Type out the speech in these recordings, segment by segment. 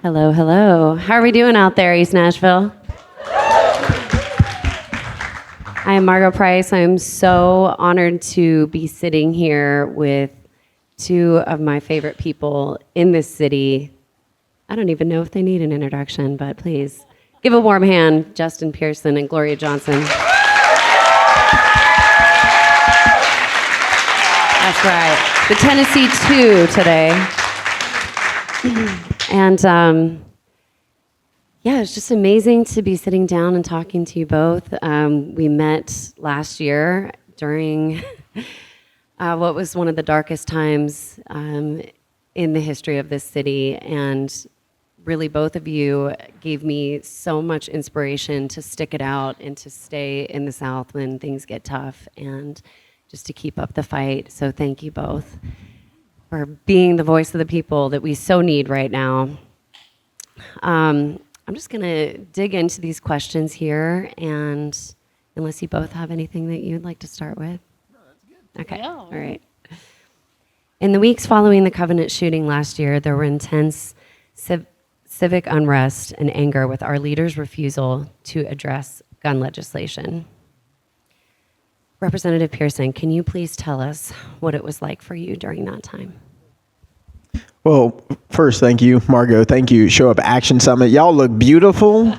Hello, hello. How are we doing out there, East Nashville? I am Margo Price. I'm so honored to be sitting here with two of my favorite people in this city. I don't even know if they need an introduction, but please give a warm hand, Justin Pearson and Gloria Johnson. That's right. The Tennessee 2 today. And yeah, it's just amazing to be sitting down and talking to you both. We met last year during what was one of the darkest times in the history of this city. And really, both of you gave me so much inspiration to stick it out and to stay in the South when things get tough and just to keep up the fight. So thank you both for being the voice of the people that we so need right now. I'm just going to dig into these questions here, and unless you both have anything that you'd like to start with. No, that's good. Okay, Yeah. all right. In the weeks following the Covenant shooting last year, there were intense civic unrest and anger with our leaders' refusal to address gun legislation. Representative Pearson, can you please tell us what it was like for you during that time? Well, first, thank you, Margo. Thank you, ShowUp Action Summit. Y'all look beautiful.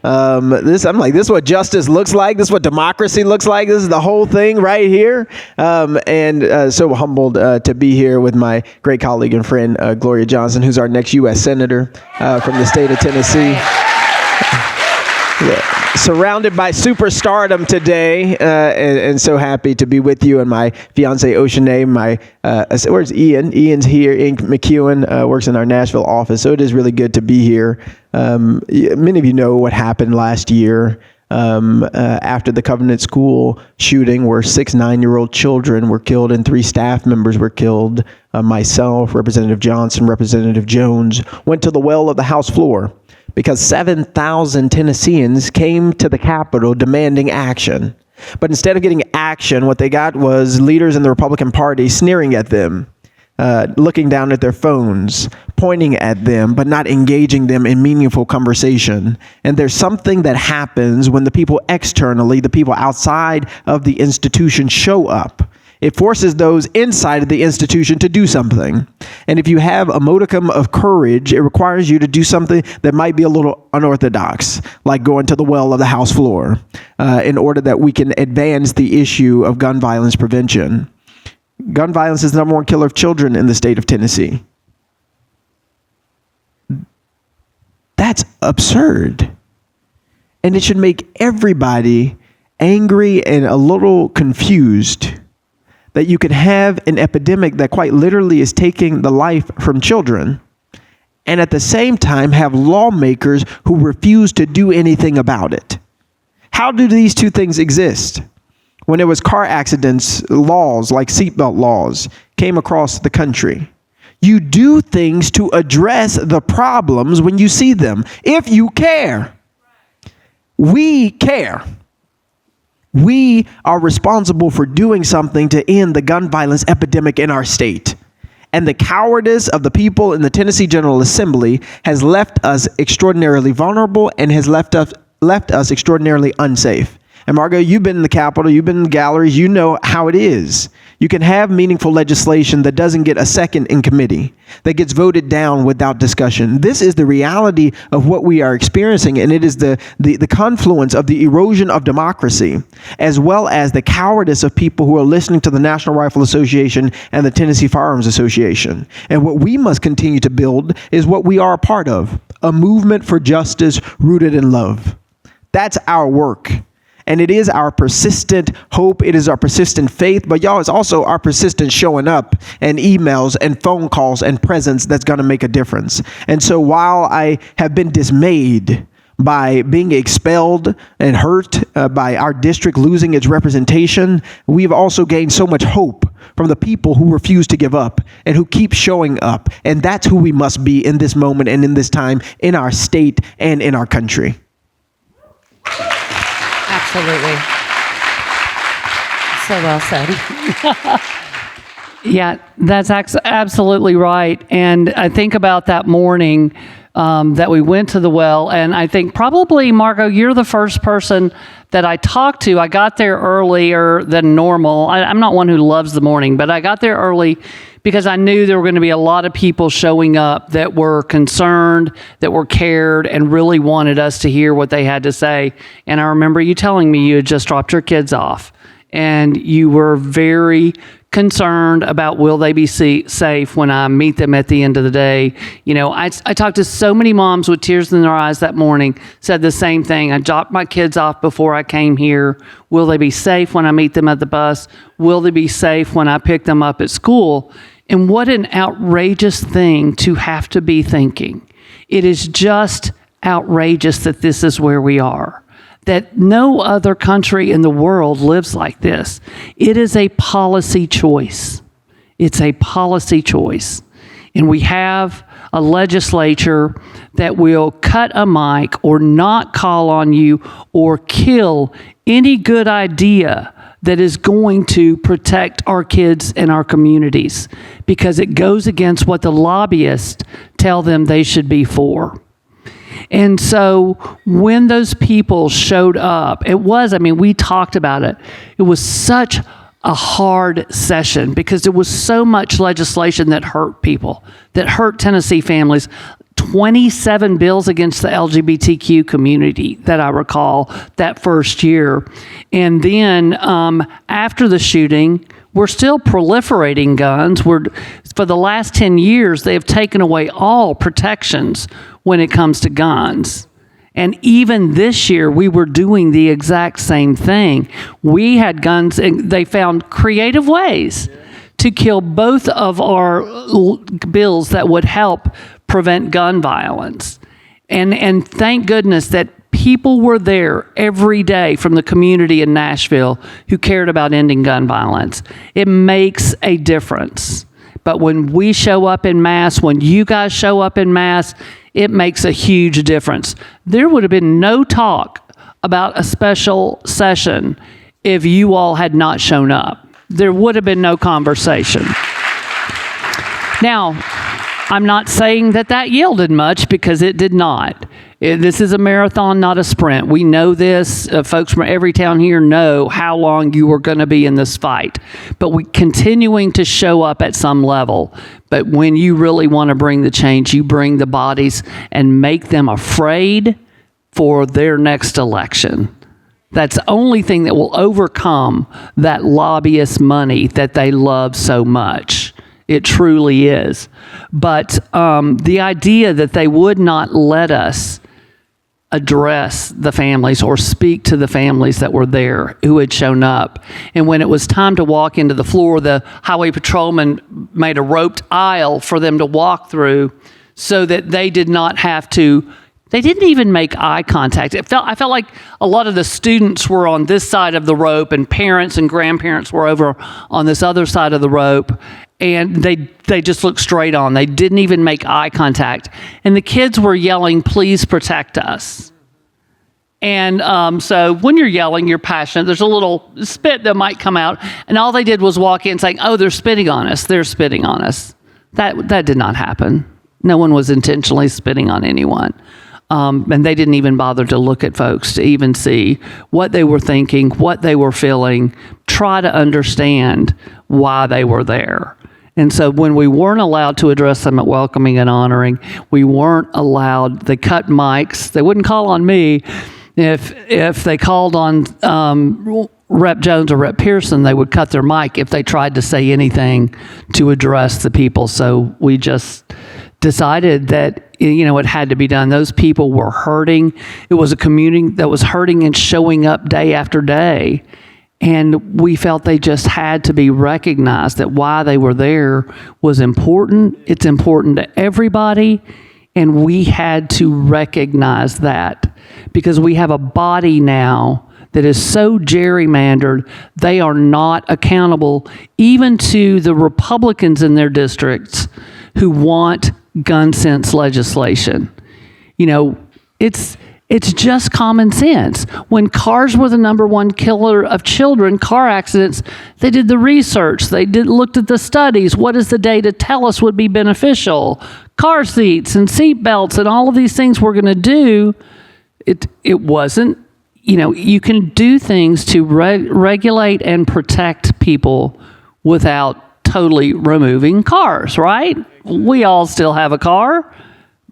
I'm like, this is what justice looks like. This is what democracy looks like. This is the whole thing right here. So humbled to be here with my great colleague and friend, Gloria Johnson, who's our next U.S. Senator from the state of Tennessee. Yeah. Surrounded by superstardom today, and so happy to be with you and my fiance Oceanae. Where's Ian? Ian's here. Ian McEwen works in our Nashville office, so it is really good to be here. Many of you know what happened last year after the Covenant School shooting, where 6 9-year-old children were killed and 3 staff members were killed. Myself, Representative Johnson, Representative Jones went to the well of the House floor, because 7,000 Tennesseans came to the Capitol demanding action. But instead of getting action, what they got was leaders in the Republican Party sneering at them, looking down at their phones, pointing at them, but not engaging them in meaningful conversation. And there's something that happens when the people externally, the people outside of the institution, show up. It forces those inside of the institution to do something. And if you have a modicum of courage, it requires you to do something that might be a little unorthodox, like going to the well of the House floor, in order that we can advance the issue of gun violence prevention. Gun violence is the #1 killer of children in the state of Tennessee. That's absurd. And it should make everybody angry and a little confused that you could have an epidemic that quite literally is taking the life from children, and at the same time have lawmakers who refuse to do anything about it. How do these two things exist? When it was car accidents, laws like seatbelt laws came across the country. You do things to address the problems when you see them, if you care. We care. We are responsible for doing something to end the gun violence epidemic in our state. And the cowardice of the people in the Tennessee General Assembly has left us extraordinarily vulnerable and has left us extraordinarily unsafe. And Margo, you've been in the Capitol, you've been in galleries, you know how it is. You can have meaningful legislation that doesn't get a second in committee, that gets voted down without discussion. This is the reality of what we are experiencing, and it is the confluence of the erosion of democracy, as well as the cowardice of people who are listening to the National Rifle Association and the Tennessee Firearms Association. And what we must continue to build is what we are a part of, a movement for justice rooted in love. That's our work. And it is our persistent hope. It is our persistent faith. But y'all, it's also our persistent showing up and emails and phone calls and presence that's going to make a difference. And so while I have been dismayed by being expelled and hurt by our district losing its representation, we've also gained so much hope from the people who refuse to give up and who keep showing up. And that's who we must be in this moment and in this time in our state and in our country. Absolutely. So well said. Yeah, that's absolutely right. And I think about that morning that we went to the well. And I think probably, Margo, you're the first person that I talked to. I got there earlier than normal. I'm not one who loves the morning, but I got there early because I knew there were going to be a lot of people showing up that were concerned, that were cared, and really wanted us to hear what they had to say. And I remember you telling me you had just dropped your kids off, and you were very concerned about will they be safe when I meet them at the end of the day. You know, I talked to so many moms with tears in their eyes that morning, said the same thing. I dropped my kids off before I came here. Will they be safe when I meet them at the bus? Will they be safe when I pick them up at school? And what an outrageous thing to have to be thinking. It is just outrageous that this is where we are, that no other country in the world lives like this. It is a policy choice. It's a policy choice. And we have a legislature that will cut a mic or not call on you or kill any good idea that is going to protect our kids and our communities because it goes against what the lobbyists tell them they should be for. And so when those people showed up, we talked about it. It was such a hard session because there was so much legislation that hurt people, that hurt Tennessee families. 27 bills against the LGBTQ community that I recall that first year. And then after the shooting, we're still proliferating guns. For the last 10 years, they have taken away all protections when it comes to guns. And even this year, we were doing the exact same thing. We had guns, and they found creative ways to kill both of our bills that would help prevent gun violence. And thank goodness that people were there every day from the community in Nashville who cared about ending gun violence. It makes a difference. But when we show up in mass, when you guys show up in mass, it makes a huge difference. There would have been no talk about a special session if you all had not shown up. There would have been no conversation. Now, I'm not saying that yielded much because it did not. This is a marathon, not a sprint. We know this. Folks from every town here know how long you are going to be in this fight. But we continuing to show up at some level. But when you really want to bring the change, you bring the bodies and make them afraid for their next election. That's the only thing that will overcome that lobbyist money that they love so much. It truly is. But the idea that they would not let us address the families or speak to the families that were there who had shown up. And when it was time to walk into the floor, the highway patrolman made a roped aisle for them to walk through so that they did not have to. They didn't even make eye contact. I felt like a lot of the students were on this side of the rope and parents and grandparents were over on this other side of the rope, and they just looked straight on. They didn't even make eye contact. And the kids were yelling, "Please protect us." And so when you're yelling, you're passionate. There's a little spit that might come out. And all they did was walk in saying, "Oh, they're spitting on us. They're spitting on us." That did not happen. No one was intentionally spitting on anyone. And they didn't even bother to look at folks to even see what they were thinking, what they were feeling, try to understand why they were there. And so when we weren't allowed to address them at welcoming and honoring, we weren't allowed, they cut mics. They wouldn't call on me. If they called on Rep. Jones or Rep. Pearson, they would cut their mic if they tried to say anything to address the people. So we just decided that, it had to be done. Those people were hurting. It was a community that was hurting and showing up day after day. And we felt they just had to be recognized, that why they were there was important. It's important to everybody. And we had to recognize that because we have a body now that is so gerrymandered, they are not accountable even to the Republicans in their districts who want gun sense legislation. It's just common sense. When cars were the number one killer of children, car accidents, they did the research. They looked at the studies. What does the data tell us would be beneficial? car seats and seat belts and all of these things we're going to do, it wasn't, you can do things to regulate and protect people without totally removing cars, right? We all still have a car,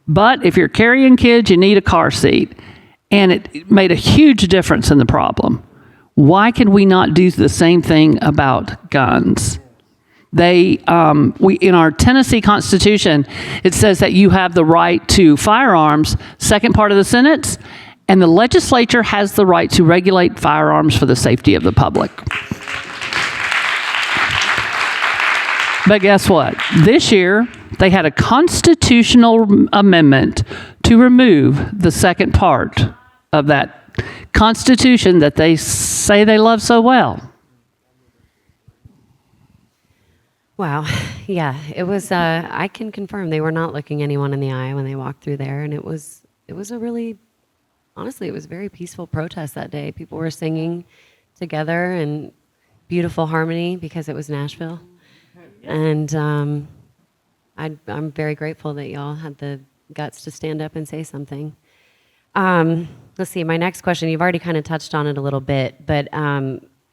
but if you're carrying kids, you need a car seat. And it made a huge difference in the problem. Why can we not do the same thing about guns? In our Tennessee Constitution, it says that you have the right to firearms, second part of the sentence, and the legislature has the right to regulate firearms for the safety of the public. But guess what? This year, they had a constitutional amendment to remove the second part of that Constitution that they say they love so well. Wow. Yeah, it was, I can confirm they were not looking anyone in the eye when they walked through there. And it was a really, honestly, it was a very peaceful protest that day. People were singing together in beautiful harmony because it was Nashville. And I'm very grateful that y'all had the guts to stand up and say something. Let's see, my next question, you've already kind of touched on it a little bit, but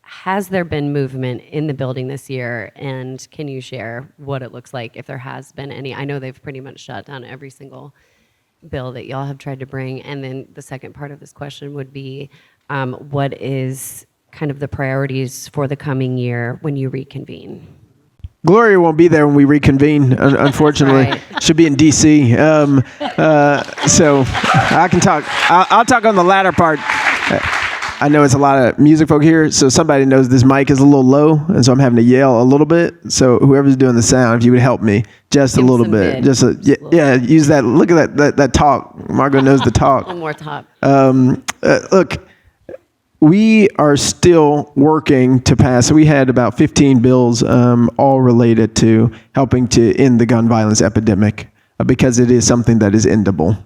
has there been movement in the building this year? And can you share what it looks like, if there has been any? I know they've pretty much shut down every single bill that y'all have tried to bring. And then the second part of this question would be, what is kind of the priorities for the coming year when you reconvene? Gloria won't be there when we reconvene, unfortunately. Right. She'll be in D.C. So I can talk. I'll talk on the latter part. I know it's a lot of music folk here, so somebody knows this mic is a little low, and so I'm having to yell a little bit. So whoever's doing the sound, if you would help me just a little bit. Use that. Look at that talk. Margo knows the talk. One more talk. Look. We are still working to pass. So we had about 15 bills, all related to helping to end the gun violence epidemic, because it is something that is endable.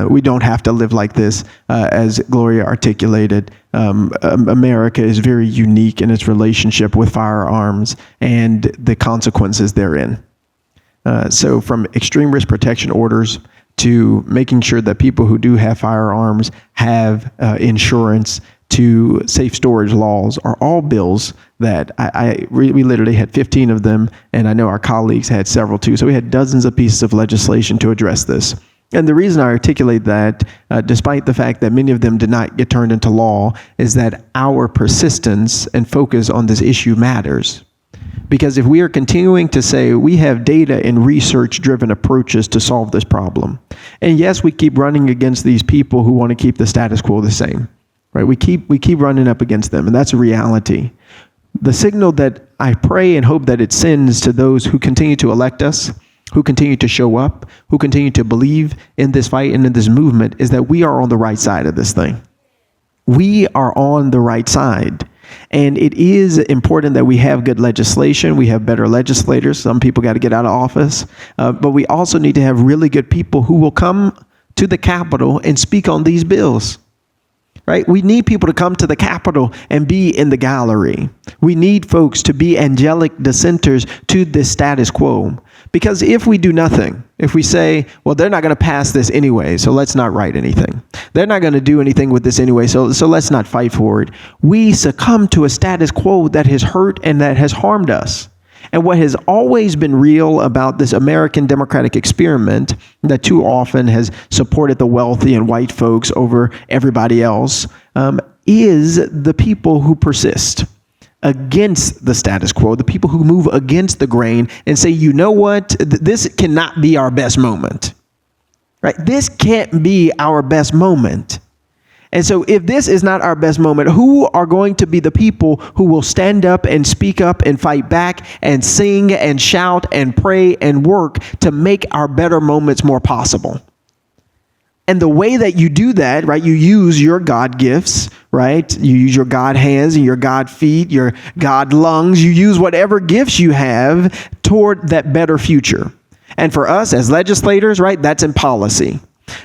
We don't have to live like this, as Gloria articulated. America is very unique in its relationship with firearms and the consequences therein. So from extreme risk protection orders to making sure that people who do have firearms have insurance, to safe storage laws, are all bills that we literally had 15 of them, and I know our colleagues had several too. So we had dozens of pieces of legislation to address this. And the reason I articulate that, despite the fact that many of them did not get turned into law, is that our persistence and focus on this issue matters. Because if we are continuing to say we have data and research-driven approaches to solve this problem, and yes, we keep running against these people who want to keep the status quo the same, right? We keep running up against them, and that's a reality. The signal that I pray and hope that it sends to those who continue to elect us, who continue to show up, who continue to believe in this fight and in this movement, is that we are on the right side of this thing. We are on the right side. And it is important that we have good legislation. We have better legislators. Some people got to get out of office. But we also need to have really good people who will come to the Capitol and speak on these bills. Right? We need people to come to the Capitol and be in the gallery. We need folks to be angelic dissenters to this status quo. Because if we do nothing, if we say, well, they're not going to pass this anyway, so let's not write anything. They're not going to do anything with this anyway, so let's not fight for it. We succumb to a status quo that has hurt and that has harmed us. And what has always been real about this American democratic experiment that too often has supported the wealthy and white folks over everybody else is the people who persist against the status quo, the people who move against the grain and say, you know what, this cannot be our best moment, right? This can't be our best moment. And so if this is not our best moment, who are going to be the people who will stand up and speak up and fight back and sing and shout and pray and work to make our better moments more possible? And the way that you do that, right, you use your God gifts, right? You use your God hands and your God feet, your God lungs. You use whatever gifts you have toward that better future. And for us as legislators, right, that's in policy.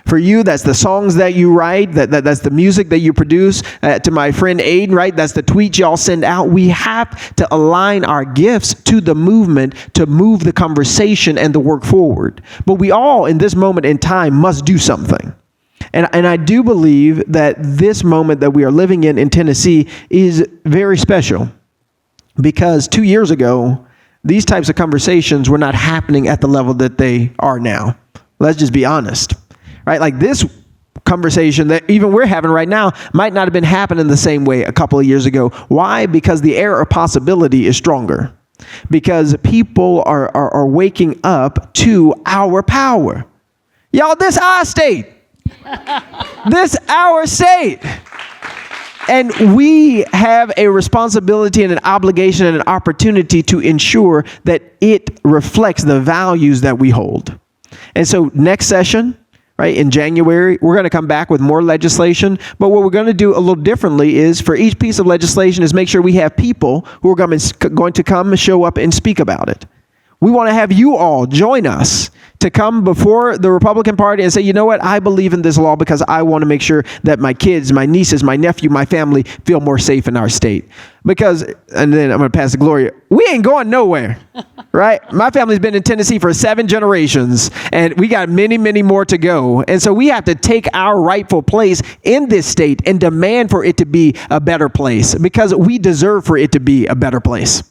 For you, that's the songs that you write, that's the music that you produce. To my friend Aiden, right, that's the tweets y'all send out. We have to align our gifts to the movement to move the conversation and the work forward. But we all, in this moment in time, must do something. And I do believe that this moment that we are living in Tennessee is very special, because 2 years ago, these types of conversations were not happening at the level that they are now. Let's just be honest, right? Like, this conversation that even we're having right now might not have been happening the same way a couple of years ago. Why? Because the air of possibility is stronger. Because people are waking up to our power. Y'all, this our state. This our state. And we have a responsibility and an obligation and an opportunity to ensure that it reflects the values that we hold. And so next session, right, in January, we're going to come back with more legislation. But what we're going to do a little differently is, for each piece of legislation, is make sure we have people who are going to come and show up and speak about it. We want to have you all join us to come before the Republican Party and say, you know what, I believe in this law because I want to make sure that my kids, my nieces, my nephew, my family feel more safe in our state. Because, and then I'm going to pass to Gloria, we ain't going nowhere, right? My family's been in Tennessee for 7 generations, and we got many, many more to go. And so we have to take our rightful place in this state and demand for it to be a better place, because we deserve for it to be a better place.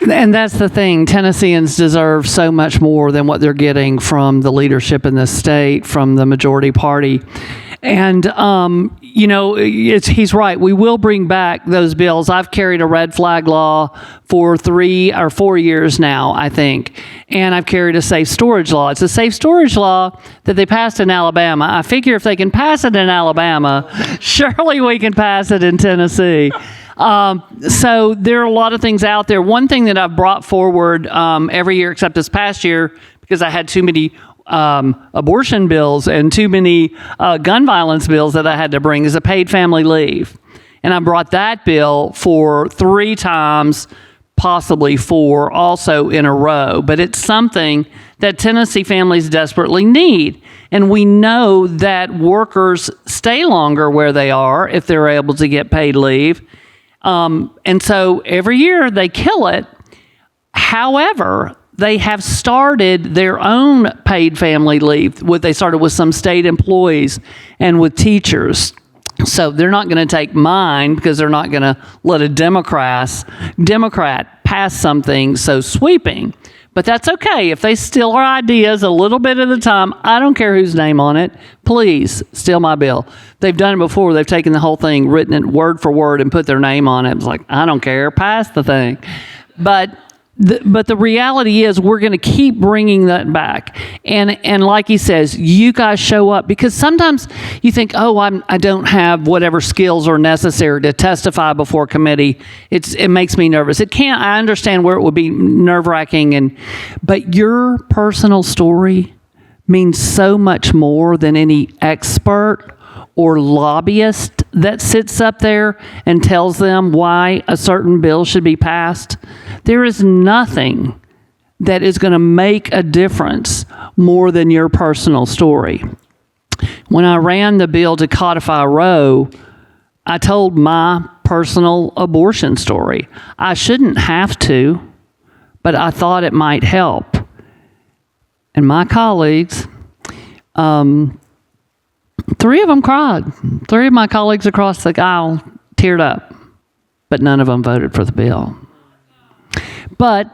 And that's the thing. Tennesseans deserve so much more than what they're getting from the leadership in this state, from the majority party. And, you know, he's right. We will bring back those bills. I've carried a red flag law for 3 or 4 years now, I think. And I've carried a safe storage law. It's a safe storage law that they passed in Alabama. I figure if they can pass it in Alabama, surely we can pass it in Tennessee. So there are a lot of things out there. One thing that I've brought forward every year, except this past year, because I had too many abortion bills and too many gun violence bills that I had to bring, is a paid family leave. And I brought that bill for 3 times, possibly 4 also in a row. But it's something that Tennessee families desperately need. And we know that workers stay longer where they are if they're able to get paid leave. And so every year they kill it. However, they have started their own paid family leave. They started with some state employees and with teachers. So they're not going to take mine because they're not going to let a Democrat pass something so sweeping. But that's okay. If they steal our ideas a little bit at a time, I don't care whose name on it. Please steal my bill. They've done it before. They've taken the whole thing, written it word for word, and put their name on it. It's like, I don't care. Pass the thing. But the reality is we're going to keep bringing that back. And like he says, you guys show up, because sometimes you think, oh, I don't have whatever skills are necessary to testify before committee. It makes me nervous. I understand where it would be nerve-wracking, but your personal story means so much more than any expert or lobbyist that sits up there and tells them why a certain bill should be passed. There is nothing that is going to make a difference more than your personal story. When I ran the bill to codify Roe, I told my personal abortion story. I shouldn't have to, but I thought it might help. And my colleagues, 3 of them cried. 3 of my colleagues across the aisle teared up, but none of them voted for the bill. But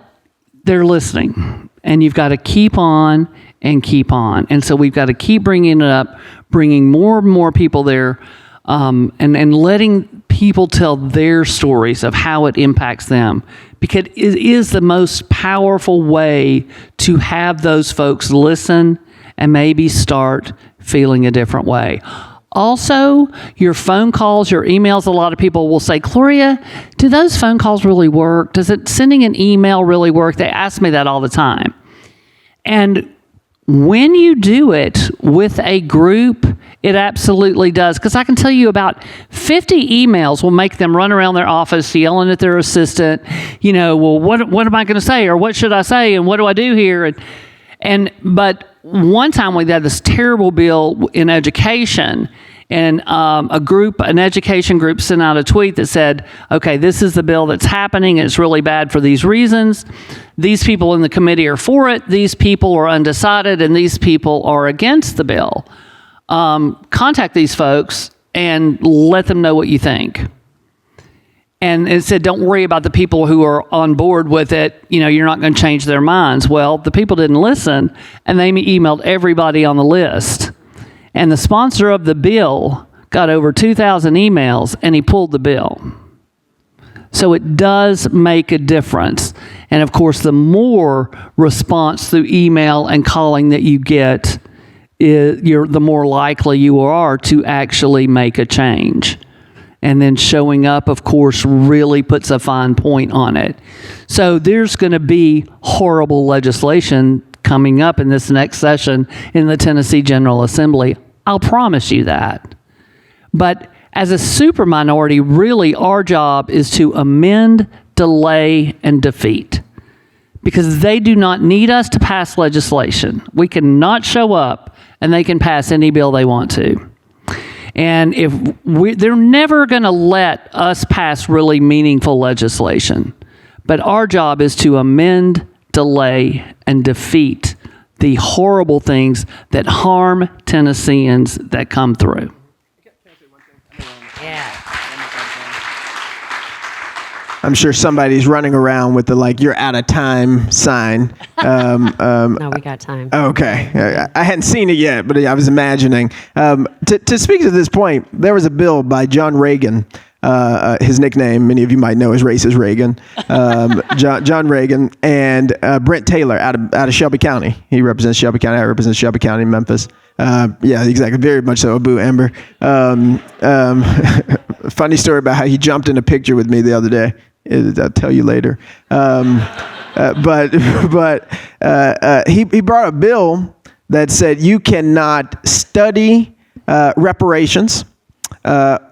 they're listening, and you've got to keep on and keep on. And so we've got to keep bringing it up, bringing more and more people there, and letting people tell their stories of how it impacts them, because it is the most powerful way to have those folks listen and maybe start feeling a different way. Also, your phone calls, your emails, a lot of people will say, Gloria, do those phone calls really work? Does sending an email really work? They ask me that all the time. And When you do it with a group, it absolutely does. Because I can tell you about 50 emails will make them run around their office yelling at their assistant, well, what am I going to say? Or what should I say? And what do I do here? But one time we had this terrible bill in education, and an education group sent out a tweet that said, okay, this is the bill that's happening. It's really bad for these reasons. These people in the committee are for it. These people are undecided, and these people are against the bill. Contact these folks and let them know what you think. And it said, don't worry about the people who are on board with it. You're not going to change their minds. Well, the people didn't listen, and they emailed everybody on the list. And the sponsor of the bill got over 2,000 emails, and he pulled the bill. So it does make a difference. And of course, the more response through email and calling that you get, the more likely you are to actually make a change. And then showing up, of course, really puts a fine point on it. So there's going to be horrible legislation coming up in this next session in the Tennessee General Assembly. I'll promise you that. But as a super minority, really our job is to amend, delay, and defeat. Because they do not need us to pass legislation. We cannot show up and they can pass any bill they want to. And they're never going to let us pass really meaningful legislation. But our job is to amend, delay, and defeat the horrible things that harm Tennesseans that come through. Yeah. I'm sure somebody's running around with the you're out of time sign. No, we got time. Okay. I hadn't seen it yet, but I was imagining. To speak to this point, there was a bill by John Reagan. His nickname, many of you might know, is Racist Reagan. John Reagan and Brent Taylor out of Shelby County. He represents Shelby County. I represent Shelby County, Memphis. Yeah, exactly. Very much so. Boo, Amber. Funny story about how he jumped in a picture with me the other day. I'll tell you later. But he brought a bill that said you cannot study reparations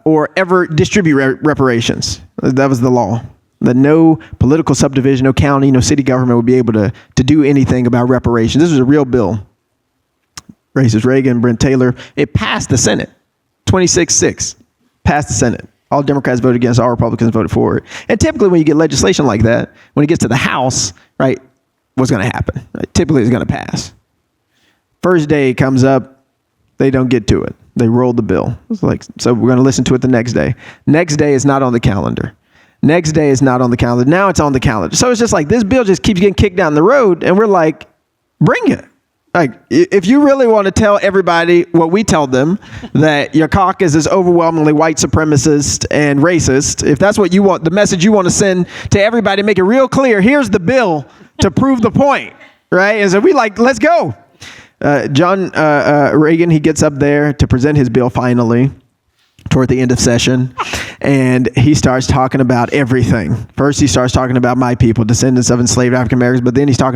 or ever distribute reparations. That was the law. That no political subdivision, no county, no city government would be able to do anything about reparations. This was a real bill. Racist Reagan, Brent Taylor. It passed the Senate. 26-6. Passed the Senate. All Democrats voted against, all Republicans voted for it. And typically when you get legislation like that, when it gets to the House, right, what's going to happen? Right? Typically it's going to pass. First day it comes up, they don't get to it. They rolled the bill. It's so we're going to listen to it the next day. Next day is not on the calendar. Next day is not on the calendar. Now it's on the calendar. So it's just this bill just keeps getting kicked down the road, and we're like, bring it. If you really want to tell everybody what we tell them, that your caucus is overwhelmingly white supremacist and racist, if that's what you want, the message you want to send to everybody, make it real clear, here's the bill to prove the point, right? And so we let's go. John Reagan, he gets up there to present his bill finally toward the end of session, and he starts talking about everything. First, he starts talking about my people, descendants of enslaved African Americans, but then he starts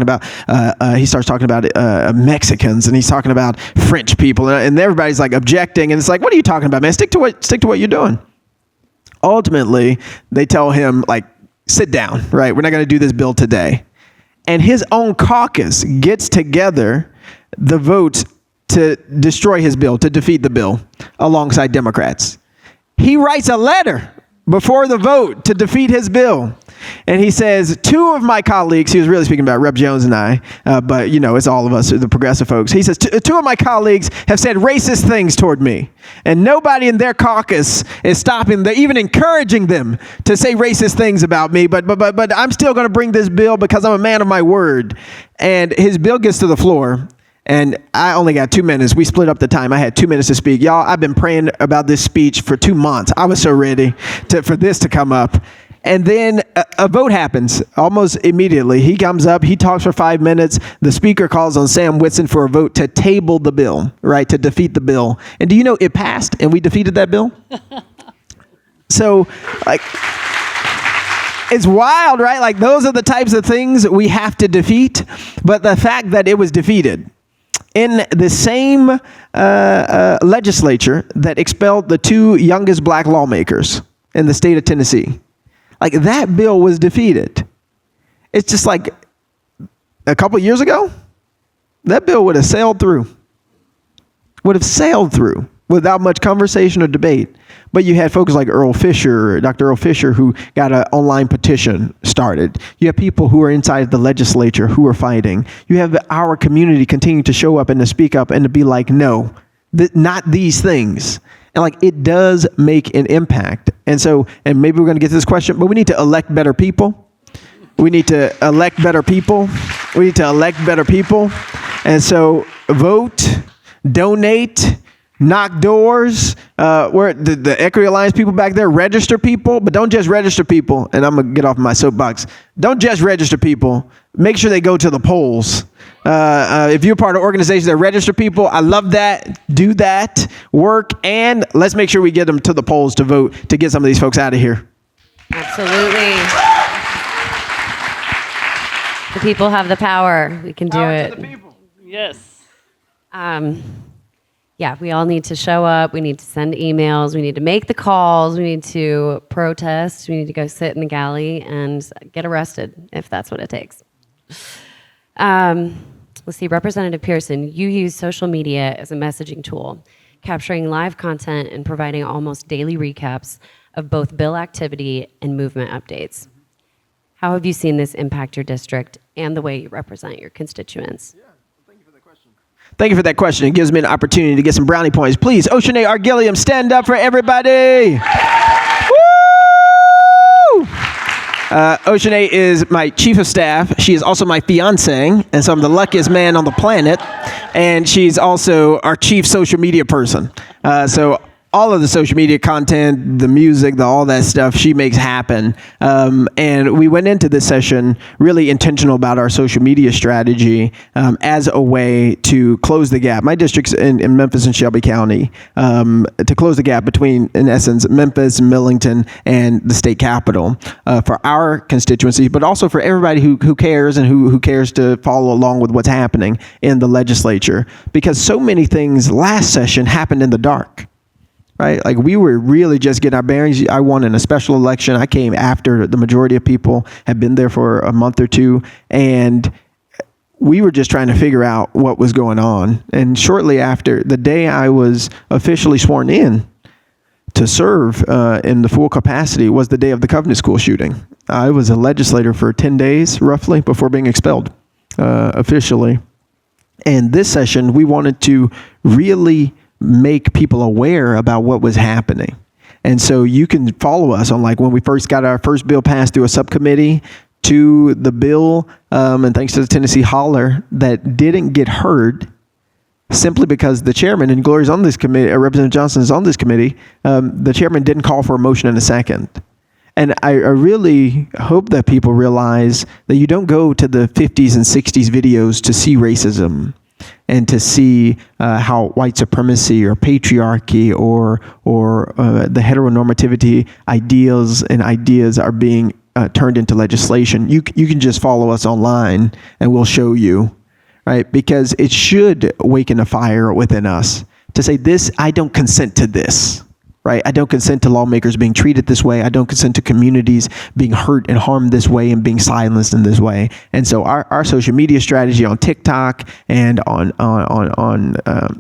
talking about Mexicans, and he's talking about French people, and everybody's objecting, and it's what are you talking about, man? Stick to what you're doing. Ultimately, they tell him sit down, right? We're not going to do this bill today. And his own caucus gets together the votes to destroy his bill, to defeat the bill alongside Democrats. He writes a letter before the vote to defeat his bill. And he says, two of my colleagues, he was really speaking about Rep. Jones and I, but it's all of us, the progressive folks. He says, two of my colleagues have said racist things toward me. And nobody in their caucus is stopping them, even encouraging them to say racist things about me. But I'm still going to bring this bill because I'm a man of my word. And his bill gets to the floor. And I only got 2 minutes. We split up the time. I had 2 minutes to speak. Y'all, I've been praying about this speech for 2 months. I was so ready for this to come up. And then a vote happens almost immediately. He comes up. He talks for 5 minutes. The speaker calls on Sam Whitson for a vote to table the bill, right, to defeat the bill. And do you know it passed and we defeated that bill? So, it's wild, right? Those are the types of things we have to defeat. But the fact that it was defeated in the same legislature that expelled the 2 youngest black lawmakers in the state of Tennessee. Like, that bill was defeated. It's just like a couple years ago, that bill would have sailed through. Without much conversation or debate. But you had folks like Dr. Earl Fisher, who got an online petition started. You have people who are inside the legislature who are fighting. You have our community continue to show up and to speak up and to be like, no, not these things. And like, it does make an impact. And so, and maybe we're going to get to this question, but we need to elect better people. And so vote, donate, knock doors, where the Equity Alliance people back there, register people, but don't just register people. And I'm going to get off my soapbox. Don't just register people. Make sure they go to the polls. If you're part of organizations that register people, I love that. Do that work. And let's make sure we get them to the polls to vote to get some of these folks out of here. Absolutely. The people have the power. We can do it. To the people. Yes. Yeah, we all need to show up. We need to send emails. We need to make the calls. We need to protest. We need to go sit in the galley and get arrested if that's what it takes. Let's see, Representative Pearson, you use social media as a messaging tool, capturing live content and providing almost daily recaps of both bill activity and movement updates. How have you seen this impact your district and the way you represent your constituents? Thank you for that question. It gives me an opportunity to get some brownie points. Please, Oceanae Argilliam, stand up for everybody. Woo! Oceanae is my chief of staff. She is also my fiance, and so I'm the luckiest man on the planet. And she's also our chief social media person. So all of the social media content, the music, all that stuff, she makes happen. And we went into this session really intentional about our social media strategy as a way to close the gap. My district's in Memphis and Shelby County, to close the gap between, in essence, Memphis, Millington, and the state capital for our constituency, but also for everybody who cares and who cares to follow along with what's happening in the legislature. Because so many things last session happened in the dark. Right? Like, we were really just getting our bearings. I won in a special election. I came after the majority of people had been there for a month or two, and we were just trying to figure out what was going on. And shortly after, the day I was officially sworn in to serve in the full capacity was the day of the Covenant School shooting. I was a legislator for 10 days, roughly, before being expelled officially. And this session, we wanted to really make people aware about what was happening. And so you can follow us on, like, when we first got our first bill passed through a subcommittee to the bill, and thanks to the Tennessee Holler, that didn't get heard simply because the chairman, and Gloria's on this committee, Representative Johnson is on this committee, the chairman didn't call for a motion in a second. And I really hope that people realize that you don't go to the 50s and 60s videos to see racism and to see how white supremacy or patriarchy or the heteronormativity ideas are being turned into legislation. You can just follow us online and we'll show you, right? Because it should awaken a fire within us to say, this, I don't consent to this. Right? I don't consent to lawmakers being treated this way. I don't consent to communities being hurt and harmed this way and being silenced in this way. And so our social media strategy on TikTok and on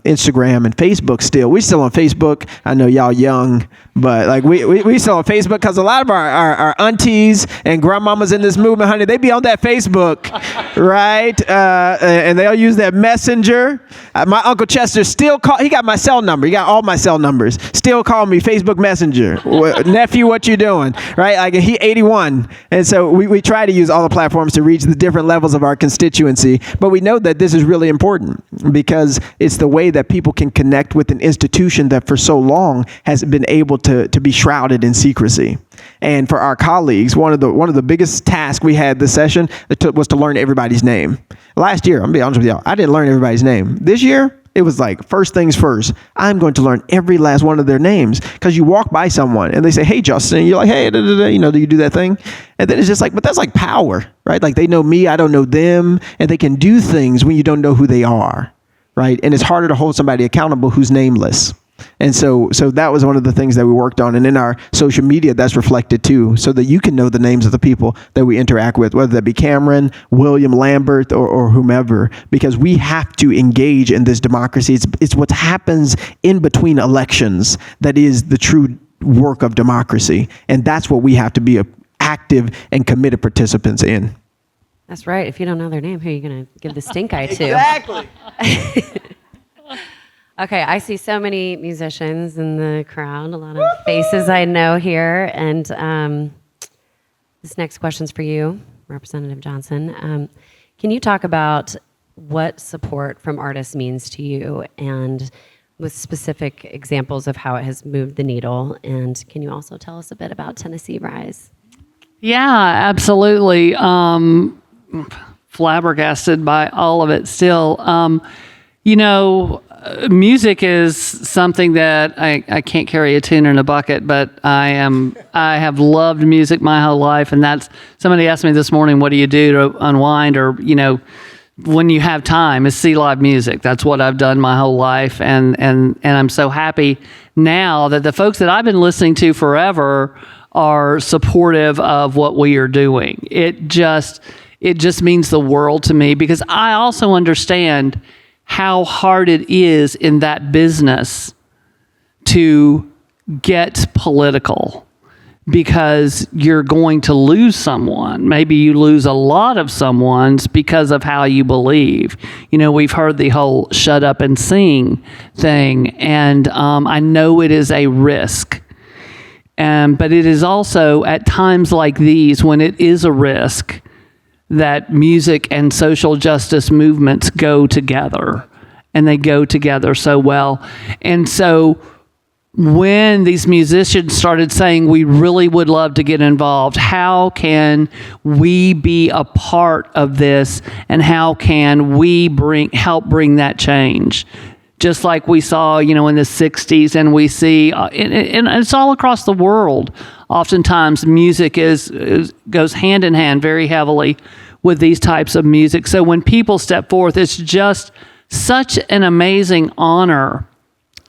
Instagram and Facebook we're still on Facebook. I know y'all young, but like we still on Facebook because a lot of our aunties and grandmamas in this movement, honey, they be on that Facebook, right? And they'll use that messenger. My Uncle Chester still he got my cell number. He got all my cell numbers. Still call me Facebook Messenger. Nephew, what you doing? Right? Like, he 81. And so we try to use all the platforms to reach the different levels of our constituency. But we know that this is really important because it's the way that people can connect with an institution that for so long has been able to be shrouded in secrecy. And for our colleagues, one of the biggest tasks we had this session was to learn everybody's name. Last year, I'm going to be honest with y'all, I didn't learn everybody's name. This year, it was like, first things first, I'm going to learn every last one of their names. Because you walk by someone and they say, hey, Justin, and you're like, hey, you know, do you do that thing? And then it's just like, but that's like power, right? Like, they know me, I don't know them, and they can do things when you don't know who they are. right? And it's harder to hold somebody accountable who's nameless. And so that was one of the things that we worked on. And in our social media, that's reflected too, so that you can know the names of the people that we interact with, whether that be Cameron, William Lambert, or whomever, because we have to engage in this democracy. It's what happens in between elections that is the true work of democracy. And that's what we have to be active and committed participants in. That's right. If you don't know their name, who are you going to give the stink eye to? Exactly. Okay, I see so many musicians in the crowd, a lot of faces I know here. And this next question's for you, Representative Johnson. Can you talk about what support from artists means to you, and with specific examples of how it has moved the needle? And can you also tell us a bit about Tennessee Rise? Yeah, absolutely. Flabbergasted by all of it still. Music is something that I can't carry a tune in a bucket, but I have loved music my whole life. And that's, somebody asked me this morning, what do you do to unwind, or, when you have time, is see live music. That's what I've done my whole life. And I'm so happy now that the folks that I've been listening to forever are supportive of what we are doing. It just means the world to me, because I also understand how hard it is in that business to get political, because you're going to lose someone. Maybe you lose a lot of someone's because of how you believe. We've heard the whole shut up and sing thing, and I know it is a risk. But it is also at times like these, when it is a risk, that music and social justice movements go together, and they go together so well. And so when these musicians started saying, we really would love to get involved, how can we be a part of this, and how can we help bring that change? Just like we saw, in the 60s, and we see, and it's all across the world. Oftentimes, music goes hand in hand very heavily with these types of music. So when people step forth, it's just such an amazing honor,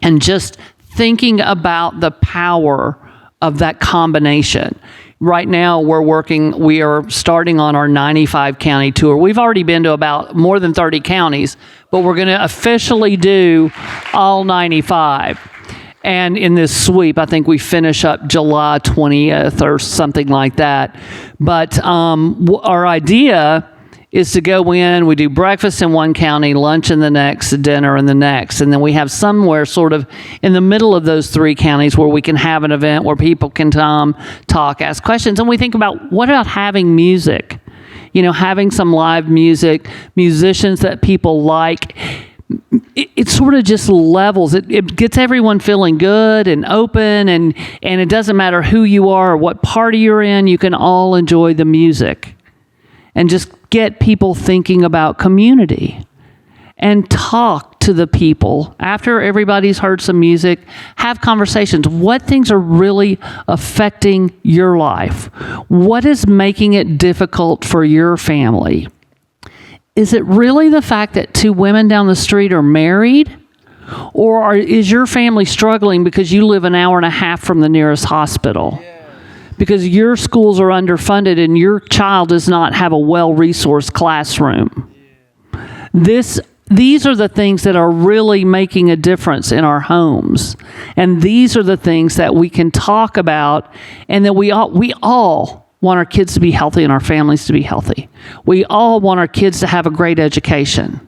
and just thinking about the power of that combination. Right now, we are starting on our 95 county tour. We've already been to about more than 30 counties, but we're going to officially do all 95. And in this sweep, I think we finish up July 20th or something like that. But our idea is to go in, we do breakfast in one county, lunch in the next, dinner in the next. And then we have somewhere sort of in the middle of those three counties where we can have an event where people can come, talk, ask questions. And we think about, what about having music? Having some live music, musicians that people like. It sort of just levels. It gets everyone feeling good and open, and it doesn't matter who you are or what party you're in, you can all enjoy the music. And just get people thinking about community, and talk to the people after everybody's heard some music. Have conversations. What things are really affecting your life? What is making it difficult for your family? Is it really the fact that two women down the street are married? Or is your family struggling because you live an hour and a half from the nearest hospital? Yeah. Because your schools are underfunded and your child does not have a well-resourced classroom. Yeah. These are the things that are really making a difference in our homes. And these are the things that we can talk about, and that we all want our kids to be healthy and our families to be healthy. We all want our kids to have a great education.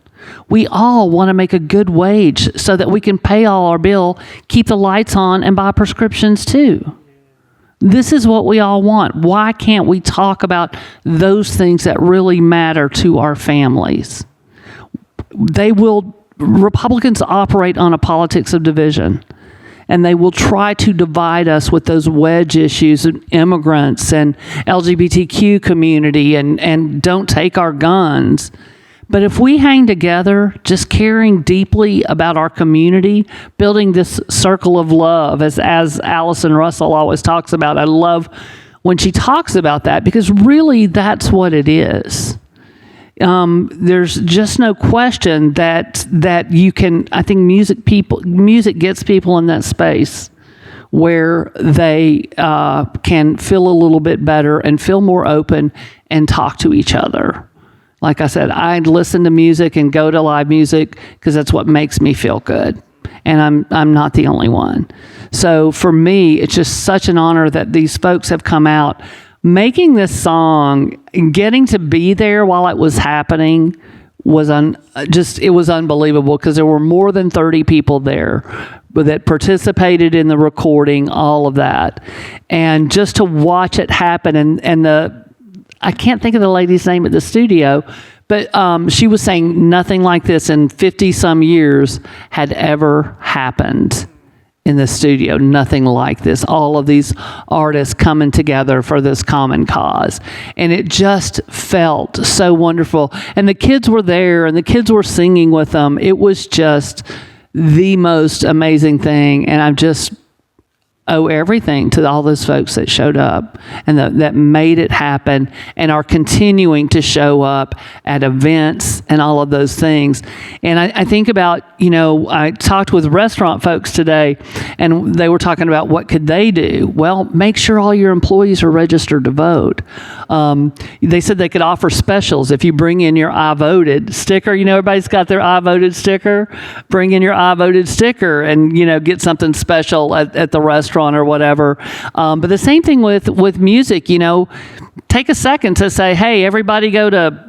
We all want to make a good wage so that we can pay all our bill, keep the lights on, and buy prescriptions too. This is what we all want. Why can't we talk about those things that really matter to our families? Republicans operate on a politics of division, and they will try to divide us with those wedge issues of immigrants and LGBTQ community and don't take our guns. But if we hang together, just caring deeply about our community, building this circle of love, as Allison Russell always talks about. I love when she talks about that, because really that's what it is. there's just no question that you can. I think music gets people in that space where they can feel a little bit better and feel more open and talk to each other. Like I said, I listen to music and go to live music because that's what makes me feel good. And I'm not the only one. So for me, it's just such an honor that these folks have come out. Making this song and getting to be there while it was happening was it was unbelievable because there were more than 30 people there that participated in the recording, all of that. And just to watch it happen and I can't think of the lady's name at the studio, but she was saying nothing like this in 50 some years had ever happened in the studio. Nothing like this. All of these artists coming together for this common cause. And it just felt so wonderful. And the kids were there and the kids were singing with them. It was just the most amazing thing. And I'm just owe everything to all those folks that showed up and that made it happen and are continuing to show up at events and all of those things. And I think about, I talked with restaurant folks today and they were talking about what could they do? Well, make sure all your employees are registered to vote. They said they could offer specials if you bring in your I voted sticker. Everybody's got their I voted sticker. Bring in your I voted sticker and, get something special at the restaurant or whatever. But the same thing with music, take a second to say, hey, everybody go to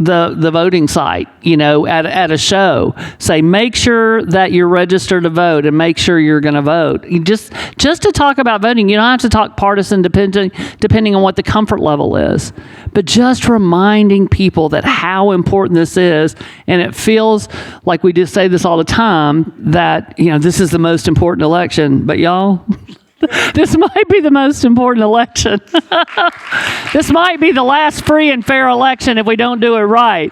the voting site, at a show. Say, make sure that you're registered to vote and make sure you're going to vote. Just to talk about voting, you don't have to talk partisan depending on what the comfort level is. But just reminding people that how important this is, and it feels like we just say this all the time, that, this is the most important election. But y'all, this might be the most important election. This might be the last free and fair election if we don't do it right.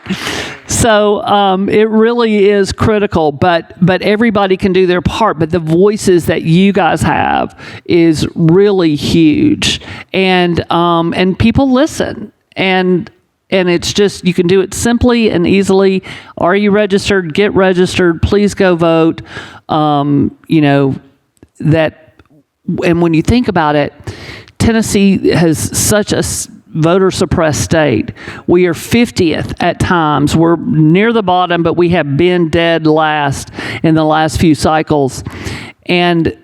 So it really is critical, but everybody can do their part. But the voices that you guys have is really huge, and people listen, and it's just, you can do it simply and easily. Are you registered? Get registered. Please go vote. And when you think about it, Tennessee has such a voter suppressed state. We are 50th at times. We're near the bottom, but we have been dead last in the last few cycles. And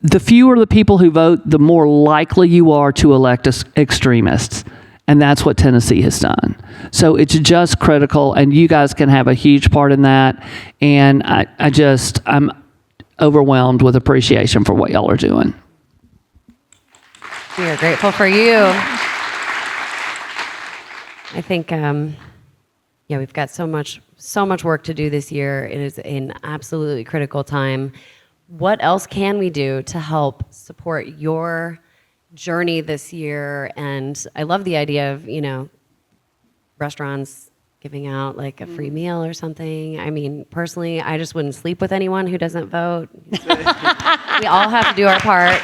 the fewer the people who vote, the more likely you are to elect extremists. And that's what Tennessee has done. So it's just critical, and you guys can have a huge part in that. And I'm overwhelmed with appreciation for what y'all are doing. We are grateful for you. I think, we've got so much work to do this year. It is an absolutely critical time. What else can we do to help support your journey this year? And I love the idea of, restaurants giving out like a free meal or something. I mean, personally, I just wouldn't sleep with anyone who doesn't vote. We all have to do our part.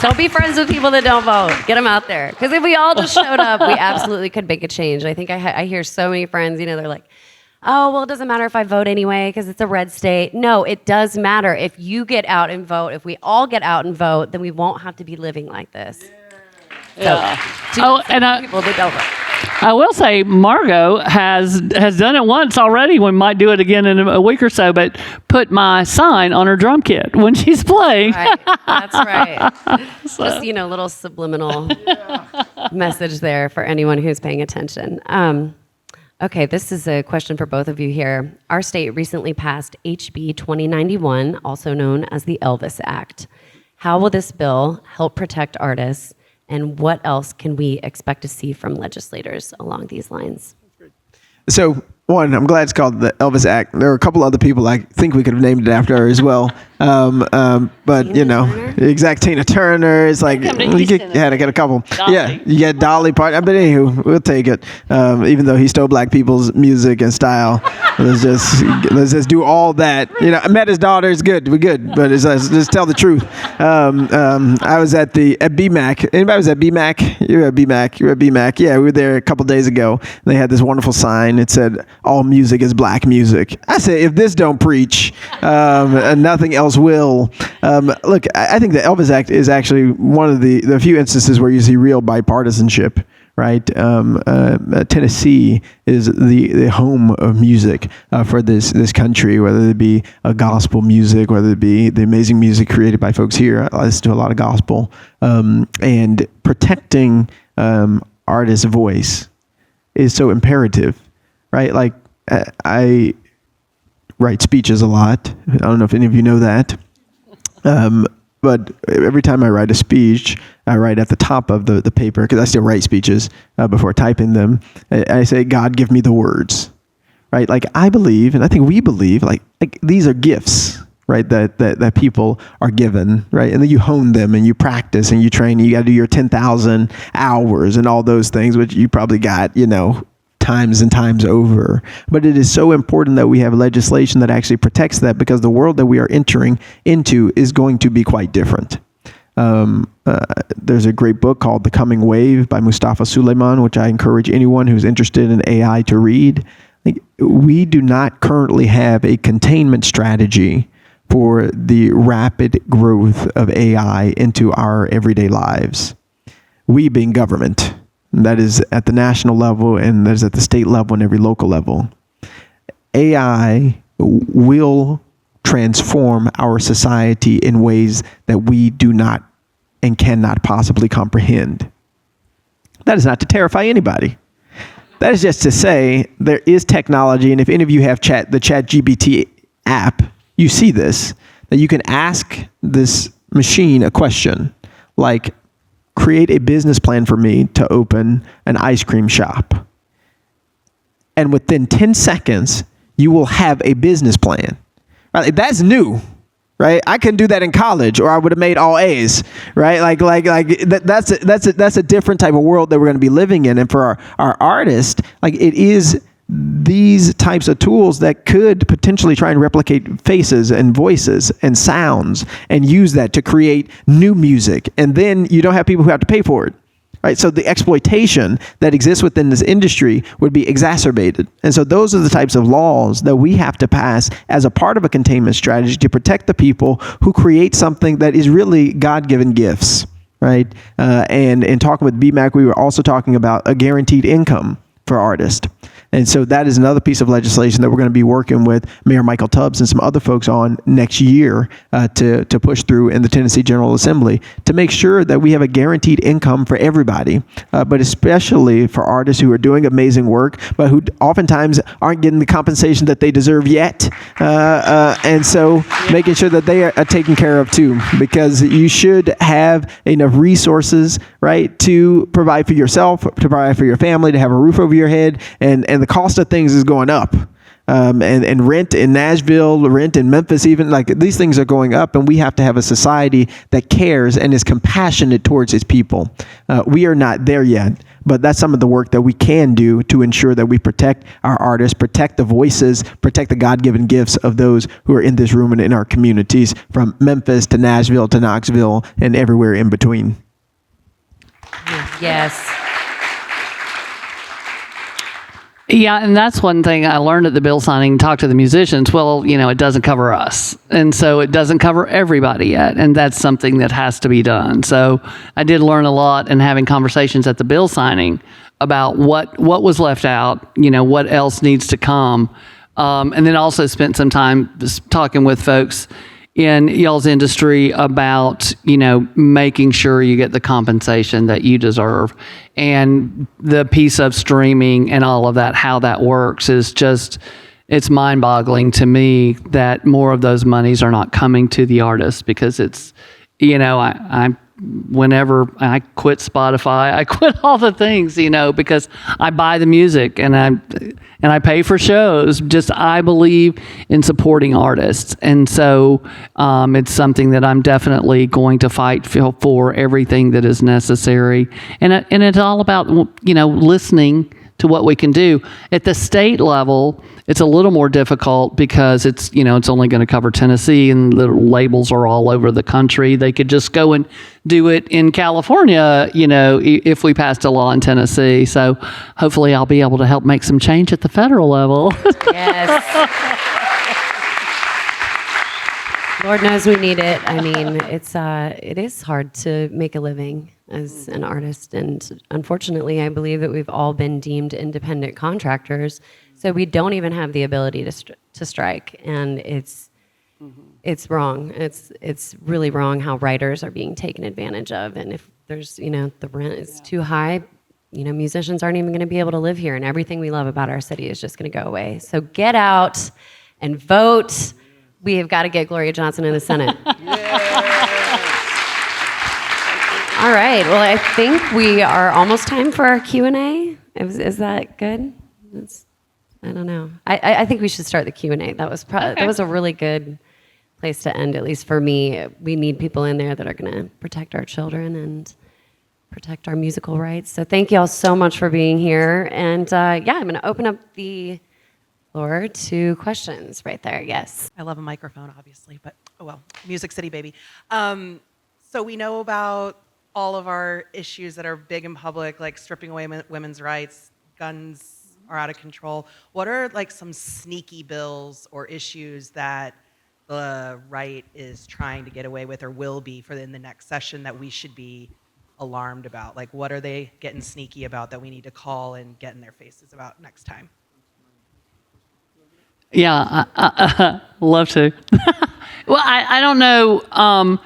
Don't be friends with people that don't vote. Get them out there. Because if we all just showed up, we absolutely could make a change. I think I hear so many friends, they're like, oh, well, it doesn't matter if I vote anyway because it's a red state. No, it does matter. If you get out and vote, if we all get out and vote, then we won't have to be living like this. Yeah. So, people that don't vote. I will say Margo has done it once already. We might do it again in a week or so, but put my sign on her drum kit when she's playing. Right. That's right. So. Just, little subliminal message there for anyone who's paying attention. Okay, this is a question for both of you here. Our state recently passed HB 2091, also known as the Elvis Act. How will this bill help protect artists? And what else can we expect to see from legislators along these lines? So, one, I'm glad it's called the Elvis Act. There are a couple other people I think we could have named it after her as well. But, Turner? Exact Tina Turner. It's like, you had to get a couple. Dolly. Yeah, you get Dolly Parton. But anywho, we'll take it. Even though he stole black people's music and style. let's just do all that. I met his daughter. It's good. We're good. But let's just tell the truth. I was at BMAC. Anybody was at BMAC? You're at BMAC. You're at BMAC. Yeah, we were there a couple days ago. They had this wonderful sign. It said, "All music is black music." I said, if this don't preach, nothing else will. Look, I think the Elvis Act is actually one of the few instances where you see real bipartisanship. Right, Tennessee is the home of music for this country. Whether it be gospel music, whether it be the amazing music created by folks here, I listen to a lot of gospel. And protecting artists' voice is so imperative, right? Like I write speeches a lot. I don't know if any of you know that. But every time I write a speech, I write at the top of the paper, because I still write speeches before typing them. I say, God, give me the words, right? Like I believe, and I think we believe, like these are gifts, right? That people are given, right? And then you hone them and you practice and you train. You got to do your 10,000 hours and all those things, which you probably got, times and times over. But it is so important that we have legislation that actually protects that, because the world that we are entering into is going to be quite different. There's a great book called The Coming Wave by Mustafa Suleyman, which I encourage anyone who's interested in AI to read. We do not currently have a containment strategy for the rapid growth of AI into our everyday lives. We being government. That is at the national level, and that is at the state level and every local level. AI will transform our society in ways that we do not and cannot possibly comprehend. That is not to terrify anybody. That is just to say there is technology, and if any of you have the ChatGPT app, you see this, that you can ask this machine a question like, create a business plan for me to open an ice cream shop. And within 10 seconds, you will have a business plan. Right? That's new, right? I couldn't do that in college, or I would have made all A's, right? That's a different type of world that we're going to be living in. And for our artists, it is these types of tools that could potentially try and replicate faces and voices and sounds and use that to create new music. And then you don't have people who have to pay for it, right? So the exploitation that exists within this industry would be exacerbated. And so those are the types of laws that we have to pass as a part of a containment strategy to protect the people who create something that is really God-given gifts, right? And in talking with BMAC, we were also talking about a guaranteed income for artists. And so that is another piece of legislation that we're going to be working with Mayor Michael Tubbs and some other folks on next year to push through in the Tennessee General Assembly to make sure that we have a guaranteed income for everybody, but especially for artists who are doing amazing work, but who oftentimes aren't getting the compensation that they deserve yet. And so making sure that they are taken care of too, because you should have enough resources, right, to provide for yourself, to provide for your family, to have a roof over your head, and the cost of things is going up. And rent in Nashville, rent in Memphis, even these things are going up, and we have to have a society that cares and is compassionate towards its people. We are not there yet, but that's some of the work that we can do to ensure that we protect our artists, protect the voices, protect the God-given gifts of those who are in this room and in our communities, from Memphis to Nashville to Knoxville and everywhere in between. Yes. Yeah, and that's one thing I learned at the bill signing, talk to the musicians. Well, it doesn't cover us. And so it doesn't cover everybody yet. And that's something that has to be done. So I did learn a lot in having conversations at the bill signing about what was left out, what else needs to come. And then also spent some time talking with folks in y'all's industry about, making sure you get the compensation that you deserve. And the piece of streaming and all of that, how that works is just, it's mind-boggling to me that more of those monies are not coming to the artists, because it's, whenever I quit Spotify, I quit all the things, because I buy the music and I pay for shows. Just, I believe in supporting artists. And so it's something that I'm definitely going to fight for everything that is necessary. And it's all about, listening to what we can do. At the state level, it's a little more difficult because it's only going to cover Tennessee, and the labels are all over the country. They could just go and do it in California, if we passed a law in Tennessee. So hopefully I'll be able to help make some change at the federal level. Yes. Lord knows we need it. I mean, it is hard to make a living as an artist, and unfortunately, I believe that we've all been deemed independent contractors, so we don't even have the ability to strike, and it's wrong. It's really wrong how writers are being taken advantage of, and if there's the rent is too high, musicians aren't even going to be able to live here, and everything we love about our city is just going to go away. So get out and vote. We have got to get Gloria Johnson in the Senate. All right. Well, I think we are almost time for our Q&A. Is that good? I don't know. I think we should start the Q&A. That was a really good place to end, at least for me. We need people in there that are going to protect our children and protect our musical rights. So thank you all so much for being here. And I'm going to open up the floor to questions right there. Yes. I love a microphone, obviously, but Music City, baby. So we know about all of our issues that are big and public, like stripping away women's rights, guns are out of control. What are some sneaky bills or issues that the right is trying to get away with or will be in the next session that we should be alarmed about? What are they getting sneaky about that we need to call and get in their faces about next time? Yeah, love to. Well, I don't know.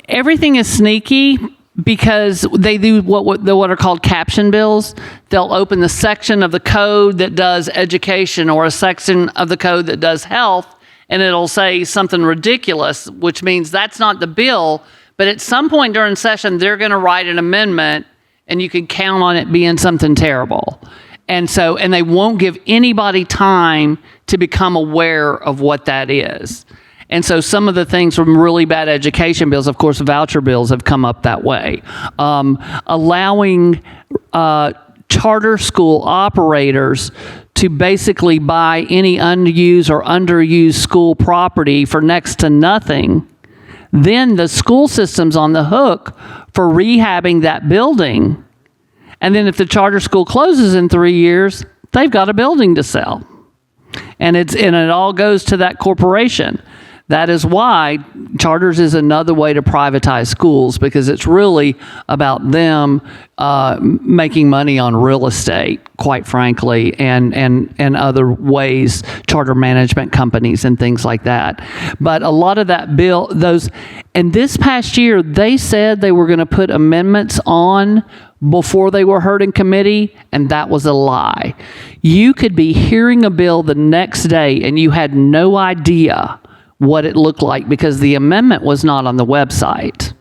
Everything is sneaky because they do what are called caption bills. They'll open the section of the code that does education or a section of the code that does health, and it'll say something ridiculous, which means that's not the bill. But at some point during session, they're going to write an amendment, and you can count on it being something terrible. And they won't give anybody time to become aware of what that is. And so some of the things from really bad education bills, of course, voucher bills have come up that way. Allowing charter school operators to basically buy any unused or underused school property for next to nothing, then the school system's on the hook for rehabbing that building. And then if the charter school closes in 3 years, they've got a building to sell. And it all goes to that corporation. That is why charters is another way to privatize schools, because it's really about them making money on real estate, quite frankly, and other ways, charter management companies and things like that. But a lot of that bill, and this past year, they said they were going to put amendments on before they were heard in committee, and that was a lie. You could be hearing a bill the next day and you had no idea what it looked like because the amendment was not on the website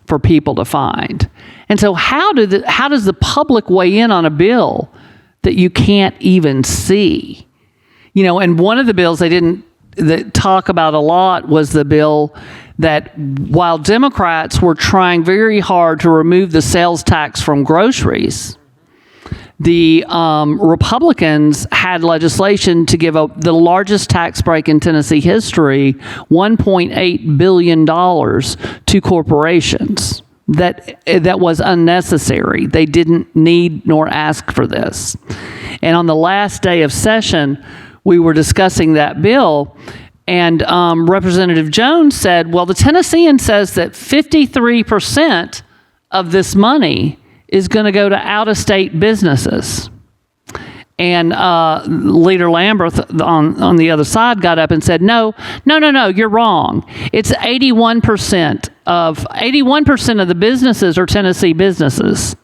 for people to find. And so how does the public weigh in on a bill that you can't even see? And one of the bills that talk about a lot was the bill that while Democrats were trying very hard to remove the sales tax from groceries, the Republicans had legislation to give the largest tax break in Tennessee history, $1.8 billion to corporations. That was unnecessary. They didn't need nor ask for this. And on the last day of session, we were discussing that bill, and Representative Jones said, well, the Tennessean says that 53% of this money is going to go to out-of-state businesses. And Leader Lamberth on the other side got up and said, no, you're wrong. It's 81% of the businesses are Tennessee businesses.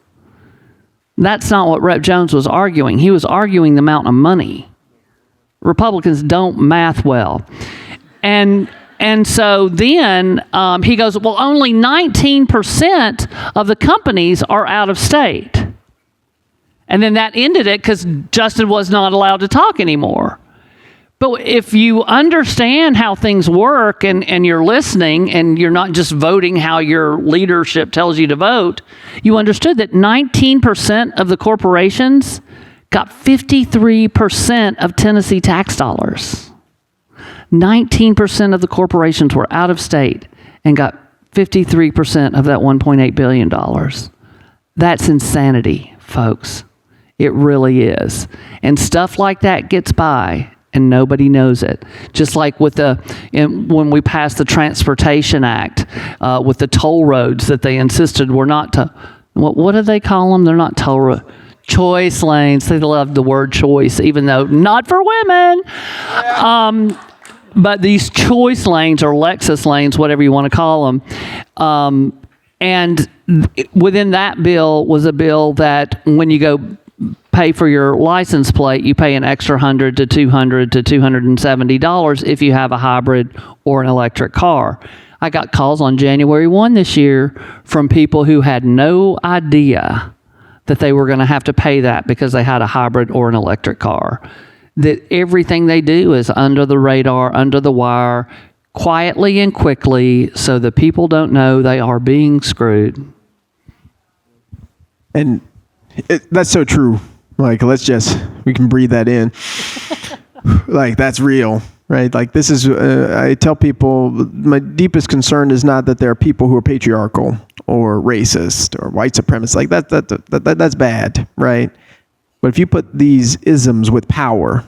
That's not what Rep. Jones was arguing. He was arguing the amount of money. Republicans don't math well. And so then he goes, well, only 19% of the companies are out of state. And then that ended it because Justin was not allowed to talk anymore. But if you understand how things work and you're listening and you're not just voting how your leadership tells you to vote, you understood that 19% of the corporations got 53% of Tennessee tax dollars. 19% of the corporations were out of state and got 53% of that $1.8 billion. That's insanity, folks. It really is. And stuff like that gets by and nobody knows it. Just like with when we passed the Transportation Act, with the toll roads that they insisted were not to, what do they call them? They're not toll roads. Choice lanes. They love the word choice, even though not for women. But these choice lanes or Lexus lanes, whatever you want to call them, and within that bill was a bill that when you go pay for your license plate, you pay an extra $100 to $200 to $270 if you have a hybrid or an electric car. I got calls on January 1 this year from people who had no idea that they were going to have to pay that because they had a hybrid or an electric car. That everything they do is under the radar, under the wire, quietly and quickly, so the people don't know they are being screwed. And that's so true. Like, we can breathe that in. Like, that's real, right? Like, this is, I tell people, my deepest concern is not that there are people who are patriarchal or racist or white supremacist. Like, that's bad, right? But if you put these isms with power,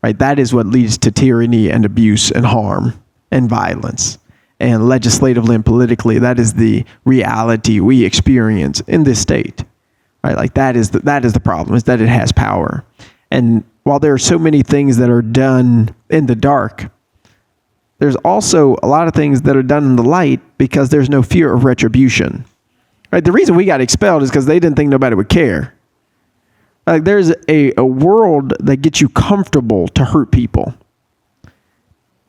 right, that is what leads to tyranny and abuse and harm and violence. And legislatively and politically, that is the reality we experience in this state. Right? Like, that is the problem, is that it has power. And while there are so many things that are done in the dark, there's also a lot of things that are done in the light because there's no fear of retribution. Right? The reason we got expelled is because they didn't think nobody would care. Like, there's a world that gets you comfortable to hurt people.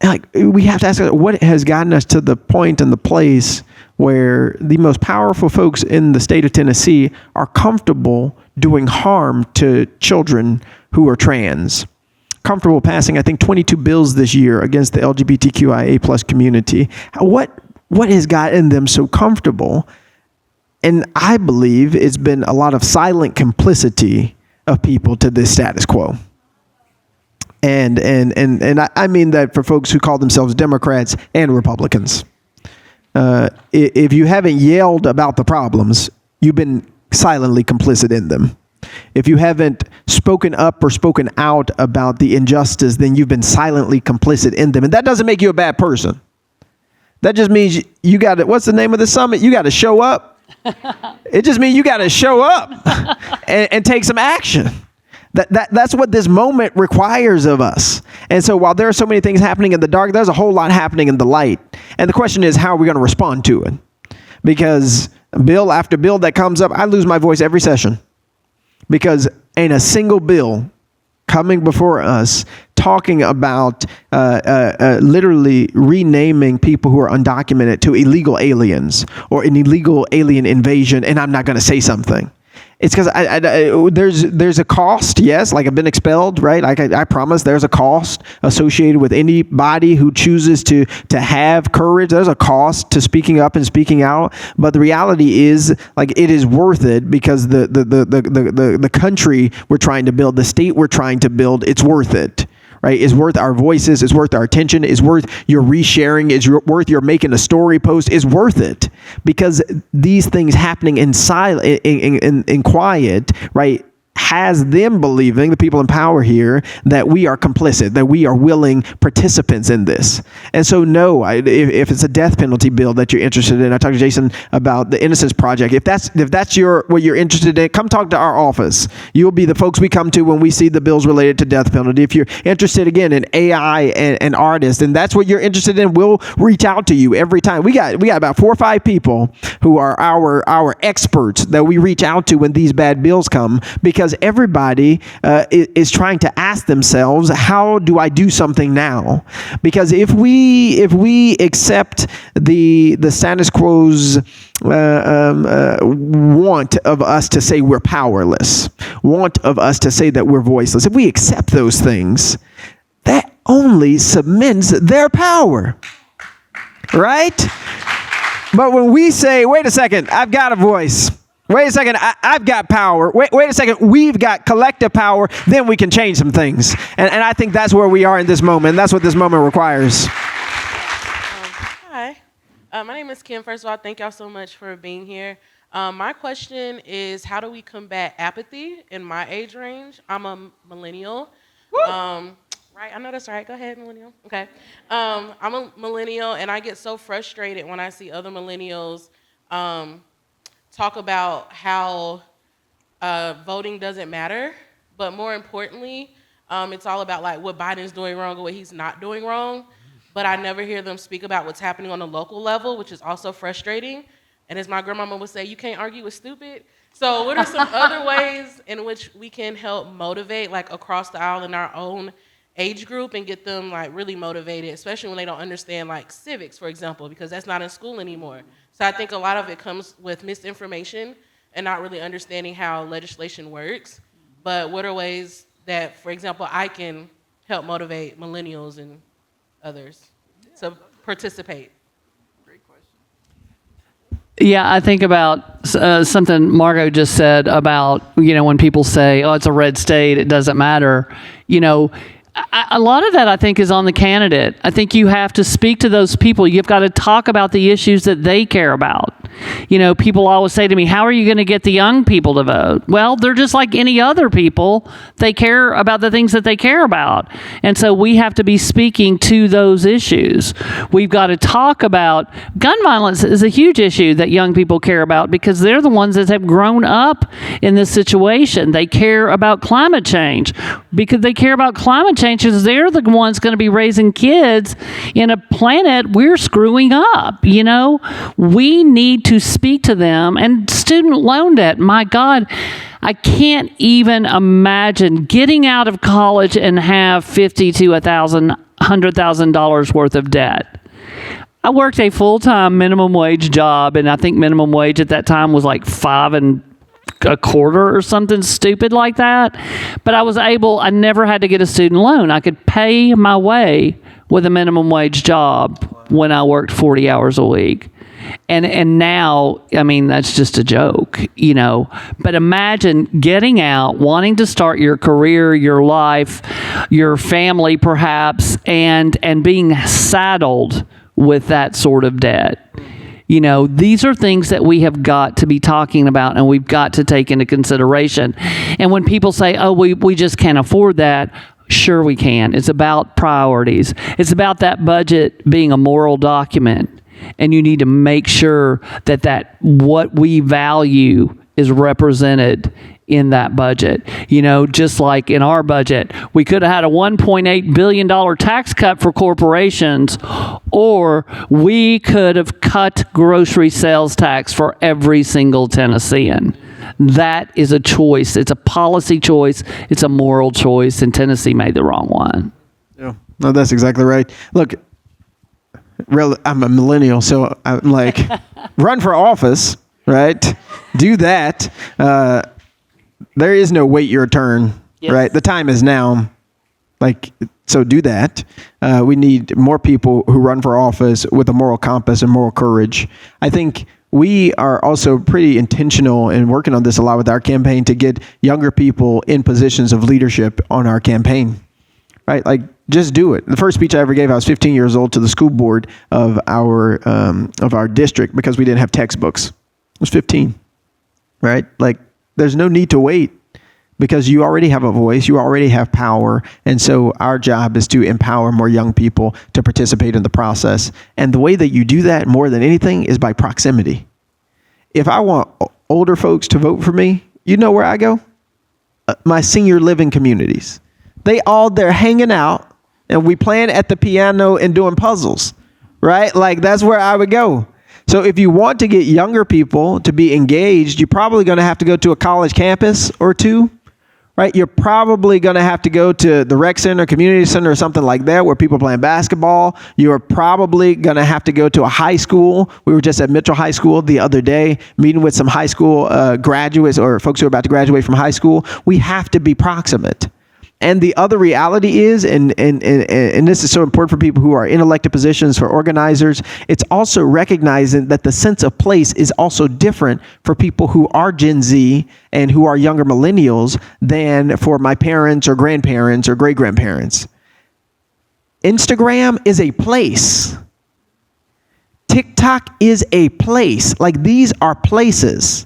And like, we have to ask, what has gotten us to the point and the place where the most powerful folks in the state of Tennessee are comfortable doing harm to children who are trans? Comfortable passing, I think, 22 bills this year against the LGBTQIA plus community. What has gotten them so comfortable? And I believe it's been a lot of silent complicity of people to this status quo. And I mean that for folks who call themselves Democrats and Republicans. If you haven't yelled about the problems, you've been silently complicit in them. If you haven't spoken up or spoken out about the injustice, then you've been silently complicit in them. And that doesn't make you a bad person. That just means you got to, what's the name of the summit? You got to show up. It just means you got to show up and take some action. That's what this moment requires of us. And so while there are so many things happening in the dark, there's a whole lot happening in the light. And the question is, how are we going to respond to it? Because bill after bill that comes up, I lose my voice every session. Because ain't a single bill coming before us talking about literally renaming people who are undocumented to illegal aliens or an illegal alien invasion, and I'm not going to say something. It's because there's a cost, yes, like I've been expelled, right? Like I promise there's a cost associated with anybody who chooses to have courage. There's a cost to speaking up and speaking out. But the reality is, like, it is worth it because the country we're trying to build, the state we're trying to build, it's worth it. Right? It's worth our voices. It's worth our attention. It's worth your resharing. It's worth your making a story post. It's worth it because these things happening in silent, in quiet, right, has them believing, the people in power here, that we are complicit, that we are willing participants in this. And so, no, if it's a death penalty bill that you're interested in, I talked to Jason about the Innocence Project. If that's what you're interested in, come talk to our office. You'll be the folks we come to when we see the bills related to death penalty. If you're interested, again, in AI and artists, and that's what you're interested in, we'll reach out to you every time. We got about 4 or 5 people who are our experts that we reach out to when these bad bills come, because everybody is trying to ask themselves, how do I do something now? Because if we accept the status quo's want of us to say we're powerless, want of us to say that we're voiceless, if we accept those things, that only cements their power, right? But when we say, wait a second, I've got a voice, Wait a second, I've got power. Wait a second, we've got collective power. Then we can change some things. And I think that's where we are in this moment. That's what this moment requires. Hi, my name is Kim. First of all, thank y'all so much for being here. My question is, how do we combat apathy in my age range? I'm a millennial. Right, I know that's right. Go ahead, millennial. Okay. I'm a millennial, and I get so frustrated when I see other millennials talk about how voting doesn't matter, but more importantly, it's all about like what Biden's doing wrong or what he's not doing wrong. But I never hear them speak about what's happening on the local level, which is also frustrating. And as my grandmama would say, you can't argue with stupid. So what are some other ways in which we can help motivate, like across the aisle in our own age group, and get them like really motivated, especially when they don't understand like civics, for example, because that's not in school anymore. So I think a lot of it comes with misinformation and not really understanding how legislation works. But what are ways that, for example, I can help motivate millennials and others to participate? Yeah, I think about something Margo just said about, when people say, oh, it's a red state, it doesn't matter. A lot of that, I think, is on the candidate. I think you have to speak to those people. You've got to talk about the issues that they care about. People always say to me, how are you going to get the young people to vote? Well, they're just like any other people. They care about the things that they care about. And so we have to be speaking to those issues. We've got to talk about gun violence is a huge issue that young people care about because they're the ones that have grown up in this situation. They care about climate change because they care about climate change because they're the ones going to be raising kids in a planet we're screwing up. We need to speak to them. And student loan debt, my God, I can't even imagine getting out of college and have $50,000 to $100,000 worth of debt. I worked a full-time minimum wage job, and I think minimum wage at that time was like $5 1/4 or something stupid like that. But I never had to get a student loan. I could pay my way with a minimum wage job when I worked 40 hours a week. And now, that's just a joke, But imagine getting out, wanting to start your career, your life, your family perhaps, and being saddled with that sort of debt. These are things that we have got to be talking about and we've got to take into consideration. And when people say, oh, we just can't afford that, sure we can. It's about priorities. It's about that budget being a moral document. And you need to make sure that what we value is represented in that budget. Just like in our budget, we could have had a $1.8 billion tax cut for corporations, or we could have cut grocery sales tax for every single Tennessean. That is a choice. It's a policy choice. It's a moral choice, and Tennessee made the wrong one. Yeah, no, that's exactly right. Look, I'm a millennial, so I'm like, run for office, right? Do that. There is no wait your turn, yes. Right? The time is now. So do that. We need more people who run for office with a moral compass and moral courage. I think we are also pretty intentional in working on this a lot with our campaign to get younger people in positions of leadership on our campaign, right? Just do it. The first speech I ever gave, I was 15 years old, to the school board of our district because we didn't have textbooks. I was 15, right? There's no need to wait because you already have a voice, you already have power, and so our job is to empower more young people to participate in the process. And the way that you do that more than anything is by proximity. If I want older folks to vote for me, you know where I go? My senior living communities. They're hanging out, and we playing at the piano and doing puzzles, right? That's where I would go. So if you want to get younger people to be engaged, you're probably going to have to go to a college campus or two, right? You're probably going to have to go to the rec center, community center, or something like that where people are playing basketball. You're probably going to have to go to a high school. We were just at Mitchell High School the other day, meeting with some high school graduates or folks who are about to graduate from high school. We have to be proximate. And the other reality is, and this is so important for people who are in elected positions, for organizers, it's also recognizing that the sense of place is also different for people who are Gen Z and who are younger millennials than for my parents or grandparents or great-grandparents. Instagram is a place. TikTok is a place. Like, these are places,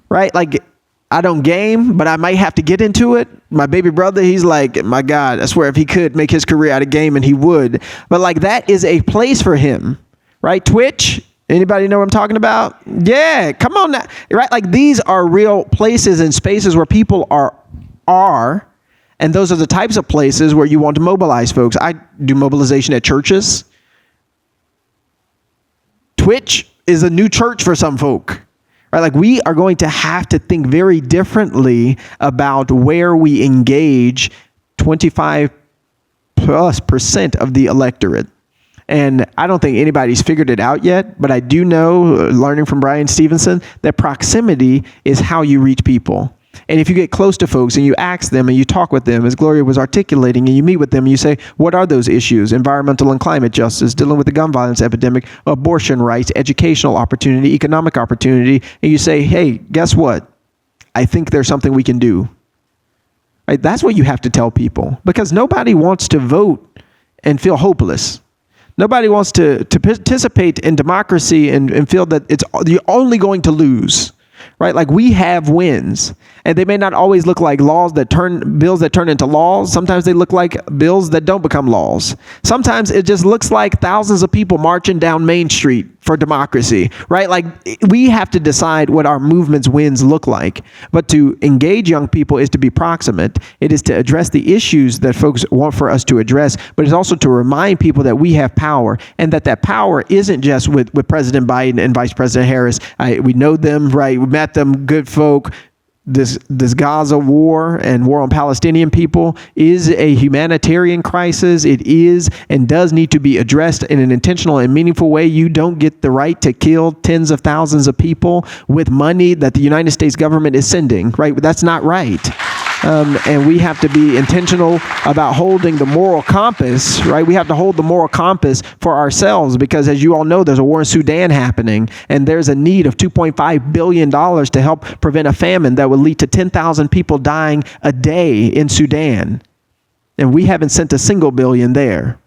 right? Like, I don't game, but I might have to get into it. My baby brother, he's like, my God, I swear if he could make his career out of gaming, he would. But like, that is a place for him, right? Twitch, anybody know what I'm talking about? Yeah, come on now, right? Like, these are real places and spaces where people are, and those are the types of places where you want to mobilize folks. I do mobilization at churches. Twitch is a new church for some folk. Right, like, we are going to have to think very differently about where we engage 25+% of the electorate. And I don't think anybody's figured it out yet, but I do know, learning from Brian Stevenson, that proximity is how you reach people. And if you get close to folks and you ask them and you talk with them, as Gloria was articulating, and you meet with them and you say, what are those issues? Environmental and climate justice, dealing with the gun violence epidemic, abortion rights, educational opportunity, economic opportunity. And you say, hey, guess what? I think there's something we can do. Right? That's what you have to tell people, because nobody wants to vote and feel hopeless. Nobody wants to participate in democracy and feel that you're only going to lose. Right? Like, we have wins, and they may not always look like bills that turn into laws. Sometimes they look like bills that don't become laws. Sometimes it just looks like thousands of people marching down Main Street for democracy, right? Like, we have to decide what our movement's wins look like. But to engage young people is to be proximate. It is to address the issues that folks want for us to address, but it's also to remind people that we have power, and that power isn't just with President Biden and Vice President Harris. We know them, right? We met them, good folk. This Gaza war and war on Palestinian people is a humanitarian crisis. It is and does need to be addressed in an intentional and meaningful way. You don't get the right to kill tens of thousands of people with money that the United States government is sending, right? That's not right. And we have to be intentional about holding the moral compass, right? We have to hold the moral compass for ourselves, because, as you all know, there's a war in Sudan happening, and there's a need of $2.5 billion to help prevent a famine that would lead to 10,000 people dying a day in Sudan. And we haven't sent a single billion there.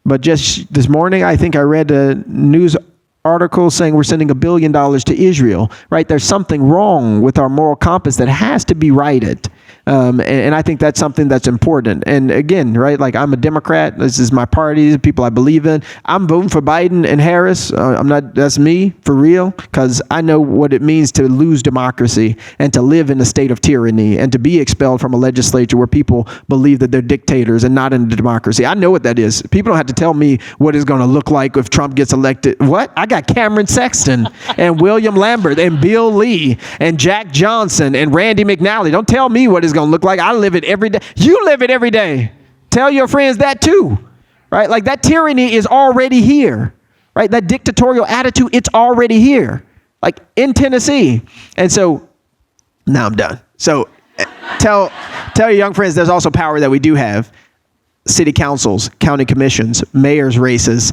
But just this morning, I think I read a news article saying we're sending $1 billion to Israel, right? There's something wrong with our moral compass that has to be righted. And I think that's something that's important. And again, right, like, I'm a Democrat. This is my party, the people I believe in. I'm voting for Biden and Harris. That's me for real, because I know what it means to lose democracy and to live in a state of tyranny and to be expelled from a legislature where people believe that they're dictators and not in a democracy. I know what that is. People don't have to tell me what it's going to look like if Trump gets elected. What? I got Cameron Sexton and William Lambert and Bill Lee and Jack Johnson and Randy McNally. Don't tell me what it's going to look like. I live it every day. You live it every day. Tell your friends that too, right? Like, that tyranny is already here, right? That dictatorial attitude, it's already here, like in Tennessee. And so now I'm done. So tell your young friends there's also power that we do have. City councils, county commissions, mayor's races.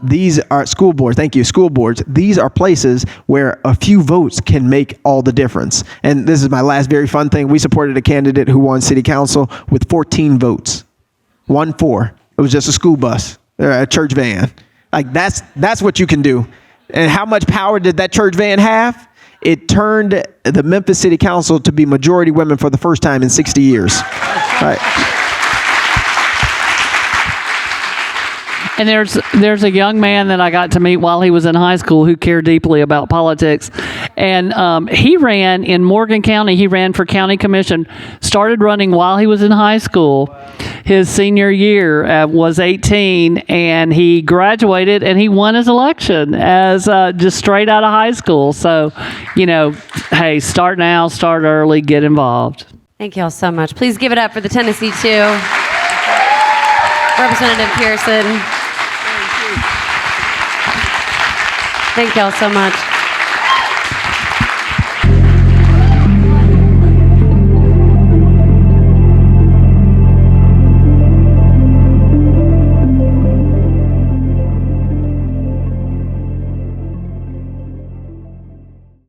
These are school boards. Thank you. School boards. These are places where a few votes can make all the difference. And this is my last very fun thing. We supported a candidate who won city council with 14 votes. 1-4. It was just a school bus, or a church van. Like, that's what you can do. And how much power did that church van have? It turned the Memphis City Council to be majority women for the first time in 60 years. Right. And there's a young man that I got to meet while he was in high school who cared deeply about politics. And he ran in Morgan County. He ran for county commission, started running while he was in high school. His senior year was 18, and he graduated, and he won his election as just straight out of high school. So, hey, start now, start early, get involved. Thank you all so much. Please give it up for the Tennessee 2. Representative Pearson. Thank you all so much.